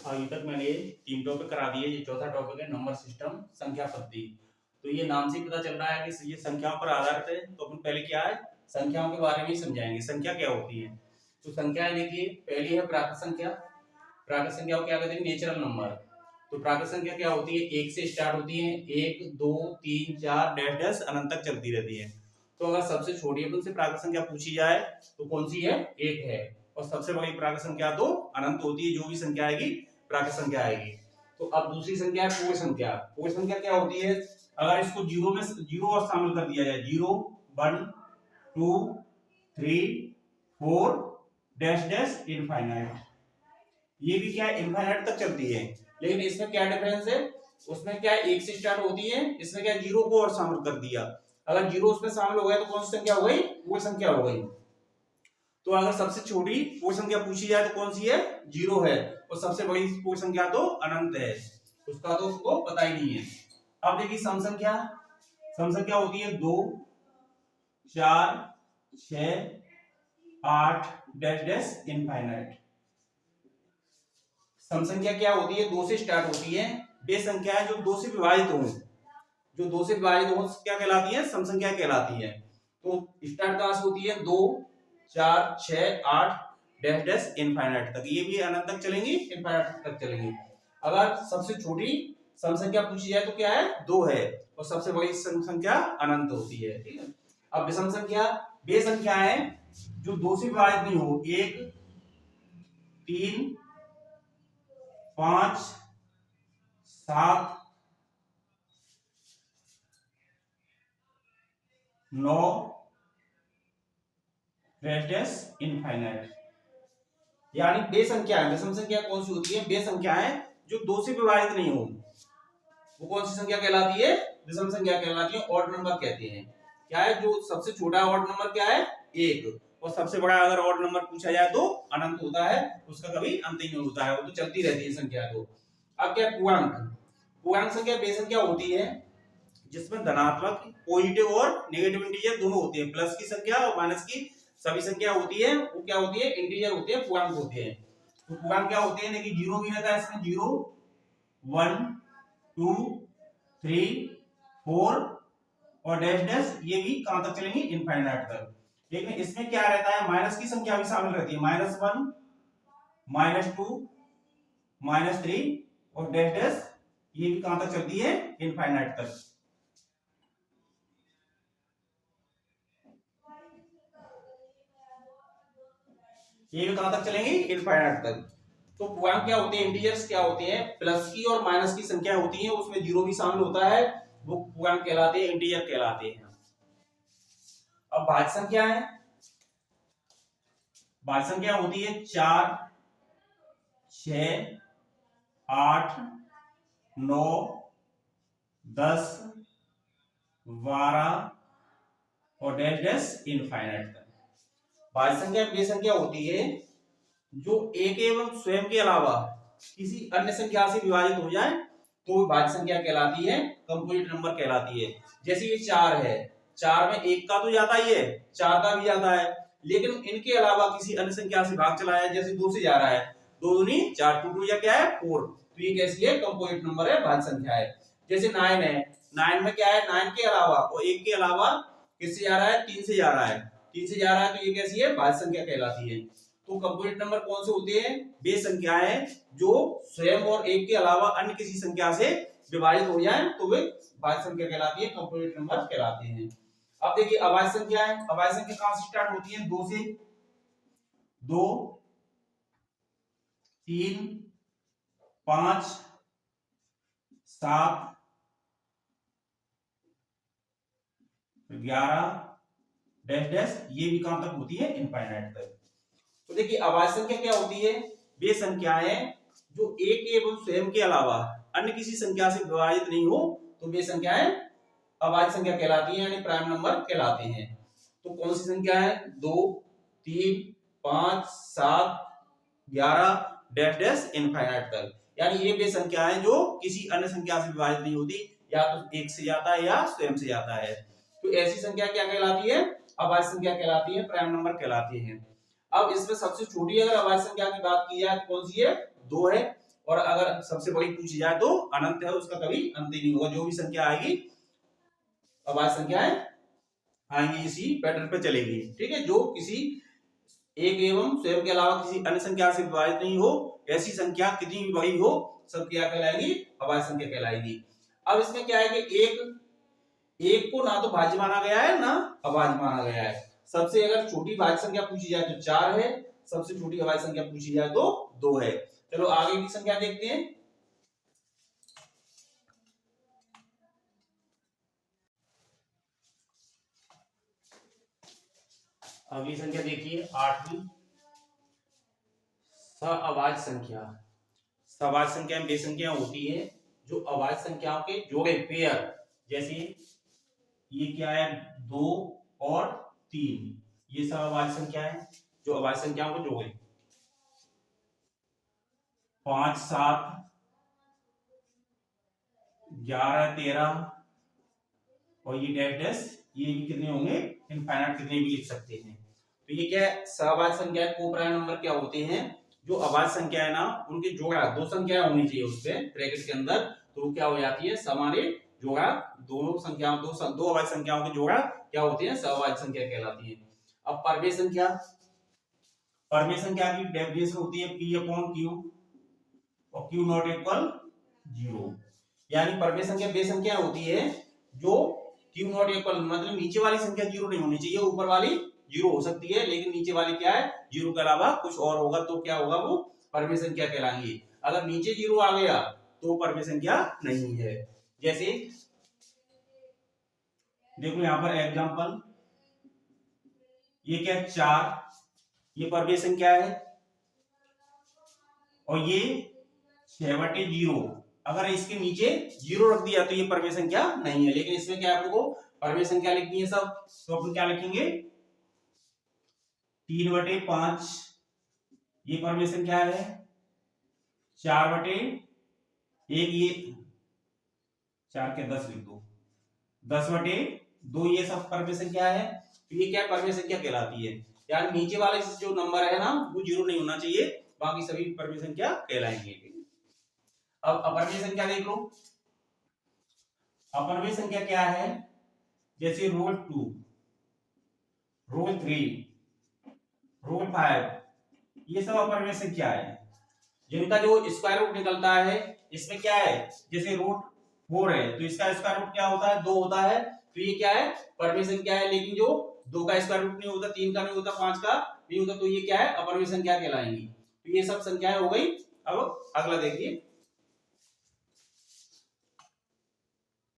अभी तक मैंने 3 टॉपिक करा दिए। ये चौथा टॉपिक है नंबर सिस्टम संख्या पद्धति। तो ये नाम से ही पता चल रहा है कि ये संख्याओं पर आधारित है। तो अपन पहले क्या है, संख्याओं के बारे में ही समझाएंगे। संख्या क्या होती है? तो संख्याएं देखिए, पहली है प्राकृत संख्या। प्राकृत संख्या को क्या कहते हैं? Natural number. तो प्राकृत संख्या क्या होती है? एक से स्टार्ट होती है, 1 2 3 4 डैश डैश अनंत तक चलती रहती है। तो अगर सबसे छोटी अपन से प्राकृत संख्या पूछी जाए तो कौन सी है? एक है। और सबसे बड़ी प्राकृत संख्या तो अनंत होती है। जो भी संख्या आएगी प्राकृत संख्या आएगी। तो अब दूसरी संख्या है पूर्ण संख्या। पूर्ण संख्या क्या होती है? अगर इसको जीरो में जीरो और शामिल कर दिया जाए, 0 1 2 3 4 डैश डैश इनफाइनाइट, ये भी क्या है? इनफाइनाइट तक चलती है। लेकिन इसमें क्या डिफरेंस है? उसमें क्या है, एक से स्टार्ट होती है, इसमें क्या जीरो को और शामिल कर दिया। अगर जीरो उसमें शामिल हो गया तो कौन सी संख्या हो गई? पूर्ण संख्या हो गई। तो अगर सबसे छोटी पूर्ण संख्या पूछी जाए तो कौन सी है? जीरो है। और सबसे बड़ी पूर्ण संख्या तो अनंत है, उसका तो उसको पता ही नहीं है। अब देखिए सम संख्या। सम संख्या होती है 2 4 6 8 डैश डैश इनफाइनाइट। सम संख्या क्या होती है? 2 से स्टार्ट होती है। वे संख्या है जो 2 से विभाजित हो। जो 2 से विभाजित हो क्या कहलाती है? सम संख्या कहलाती है। तो स्टार्ट कहां से होती है? 2 4 6 8 डैश डैश इनफाइनाइट तक। ये भी अनंत तक चलेंगी, इनफाइनाइट तक चलेंगी। अगर सबसे छोटी सम संख्या पूछी जाए तो क्या है? 2 है। और सबसे बड़ी सम संख्या अनंत होती है। ठीक है। अब विषम संख्या, वे संख्या है जो 2 से विभाजित नहीं हो। 1 3 5 7 9 डैश डैश इनफाइनाइट। यानी बे संख्या है। विषम संख्या कौन सी होती है? बे संख्या है जो 2 से विभाजित नहीं हो। वो कौन सी संख्या कहलाती है? विषम संख्या कहलाती है। ऑड नंबर कहते हैं। क्या है? जो सबसे छोटा ऑड नंबर क्या है? 1। और सबसे बड़ा अगर ऑड नंबर पूछा जाए तो अनंत होता है, उसका कभी अंत ही नहीं होता है, वो तो चलती रहती है संख्या। तो अब क्या है? पूर्णांक। पूर्णांक संख्या बे संख्या होती है जिसमें धनात्मक, पॉजिटिव और नेगेटिव इंटीजर दोनों होते हैं। प्लस की संख्या और माइनस की सभी संख्या होती है, वो क्या होती है? इंटीजर होते हैं, पूर्णांक होते हैं। तो पूर्णांक क्या होते हैं? देखिए जीरो भी रहता है इसमें, 0 1 2 3 4 और डैश डैश, ये भी कहां तक चलेंगे? इनफाइनाइट तक। लेकिन इसमें क्या रहता है? माइनस की संख्या भी शामिल रहती है। -1 -2 -3 और डैश डैश, ये भी कहां तक चलती है? इनफाइनाइट तक। ये भी कहां तक चलेंगे? इनफाइनाइट तक। तो पूर्णांक क्या होते हैं? इंटीजर्स क्या होते हैं? प्लस की और माइनस की संख्या होती है, उसमें जीरो भी शामिल होता है, वो पूर्णांक कहलाते हैं, इंटीजर कहलाते हैं। अब भाज्य संख्या है। भाज्य संख्या होती है 4 6 8 9 10 12 और डैश डैश इनफाइनाइट तक। भाज्य संख्या वे संख्या होती है जो एक एवं स्वयं के अलावा किसी अन्य संख्या से विभाजित हो जाए तो भाज्य संख्या कहलाती है, कंपोजिट नंबर कहलाती है। जैसे ये 4 है, 4 में एक का तो जाता ही है, 4 का भी जाता है, लेकिन इनके अलावा किसी अन्य संख्या से भाग चला है, जैसे 2 से जा रहा है, 2 दूनी 4, 2 2 या क्या है? 4। तो ये कैसी है? कंपोजिट नंबर है, भाज्य संख्या है। जैसे 9 है, 9 में क्या है? 9 के अलावा और 1 के अलावा किससे जा रहा है? 3 से जा रहा है, 3 से जा रहा है, तो ये कैसी है? भाज्य संख्या कहलाती है। तो कंपोजिट नंबर कौन से होते हैं? वे संख्याएं जो स्वयं और एक के अलावा अन्य किसी संख्या से विभाजित हो जाए तो वे भाज्य संख्या कहलाती है, कंपोजिट नंबर कहलाते हैं। अब देखिए अभाज्य संख्या है। अभाज्य संख्या कहां से स्टार्ट होती है? 2 से। 2 3 5 7 11 डैश डैश, ये भी कहां तक होती है? इनफाइनाइट तक। तो देखिए अभाज्य संख्या क्या होती है? वे संख्याएं जो एक एवं स्वयं के अलावा अन्य किसी संख्या से विभाजित नहीं हो तो वे संख्याएं अभाज्य संख्या कहलाती हैं, यानी प्राइम नंबर कहलाते हैं। तो कौन सी संख्या है? 2 3 5 7 11 डैश डैश इनफाइनाइट तक। यानी ये वे संख्याएं जो किसी अन्य संख्या से विभाजित नहीं होती, या तो एक से जाता है या स्वयं से जाता है। तो ऐसी संख्या क्या कहलाती है? अभाज्य संख्या कहलाती है, प्राइम नंबर कहलाती है। अब इसमें सबसे छोटी अगर अभाज्य संख्या की बात की जाए तो कौन सी है? 2 है। और अगर सबसे बड़ी पूछी जाए तो अनंत है, उसका कभी अंत ही नहीं होगा। जो भी संख्या आएगी अभाज्य संख्याएं आएंगी इसी पैटर्न पे चलेगी, ठीक है। जो किसी एक एवं स्वयं के अलावा किसी अन्य संख्या से विभाजित नहीं हो, ऐसी संख्या कितनी भी बड़ी हो सब क्या कहलाएगी, अभाज्य संख्या कहलाएगी। अब इसमें क्या है कि एक को ना तो भाज्य माना गया है ना अभाज्य माना गया है। सबसे अगर छोटी भाज्य संख्या पूछी जाए तो 4 है, सबसे छोटी अभाज्य संख्या पूछी जाए तो 2 है। चलो आगे की संख्या देखते हैं। अगली संख्या देखिए 8वीं, सअभाज्य संख्या। सअभाज्य संख्या में वे संख्या होती है जो अभाज्य संख्याओं के जोड़े पेयर, जैसे ये क्या है 2 और 3, ये सब अभाज्य संख्या है जो अभाज्य संख्याओं को जोड़े। 5 7 11 13 और ये डैश डैश, ये भी कितने होंगे इनफाइनाइट, कितने भी लिख सकते हैं। तो ये क्या है सहअभाज्य संख्या, कोप्राइम नंबर क्या होते हैं जो अभाज्य संख्या है ना उनके जोड़ा, दो संख्या होनी चाहिए उसपे ब्रैकेट के अंदर, तो क्या हो जाती है समाने जोड़ा, दोनों संख्याओं दो अभाज्य संख्याओं के जोड़ा क्या होते हैं सहअभाज्य संख्या कहलाती है। अब परमेय संख्या, परमेय संख्या की डेफिनेशन होती है p अपॉन q और q नॉट इक्वल 0, यानी परमेय संख्या वे संख्या होती है जो q नॉट इक्वल, मतलब नीचे वाली संख्या 0 नहीं होनी चाहिए, ऊपर वाली 0 हो सकती है लेकिन नीचे वाली क्या है 0 के अलावा कुछ और होगा तो क्या होगा वो परमेय संख्या कहलाएंगी। अगर नीचे 0 आ गया तो परमेय संख्या नहीं है। जैसे देखो यहां पर एग्जांपल, ये क्या है 4, ये परमेय संख्या है और ये 6/0, अगर इसके नीचे 0 रख दिया तो ये परमेय संख्या नहीं है। लेकिन इसमें क्या आपको परमेय संख्या लिखनी है सब, तो अपन क्या लिखेंगे 3/5, ये परमेय संख्या है। 4/1, ये 4 के 10 लिख दो, 10/2 ये सब परमेय संख्या है। तो ये क्या परमेय संख्या कहलाती है, यानी नीचे वाले जो नंबर है ना वो 0 नहीं होना चाहिए, बाकी सभी परमेय संख्या कहलाएंगे। अब अपरमेय संख्या देख लो। अपरमेय संख्या क्या है, जैसे रोल 2, रोल 3, रोल 5, ये सब अपरमेय संख्या है जिनका जो स्क्वायर रूट निकलता है। इसमें क्या है जैसे रूट 4 है तो इसका स्क्वायर रूट क्या होता है 2 होता है, तो ये क्या है परमेय संख्या है। लेकिन जो 2 का स्क्वायर रूट नहीं होता, 3 का नहीं होता, 5 का नहीं होता, तो ये क्या है अपरमेय संख्या कहलाएंगी। तो ये सब संख्याएं हो गई। अब अगला देखिए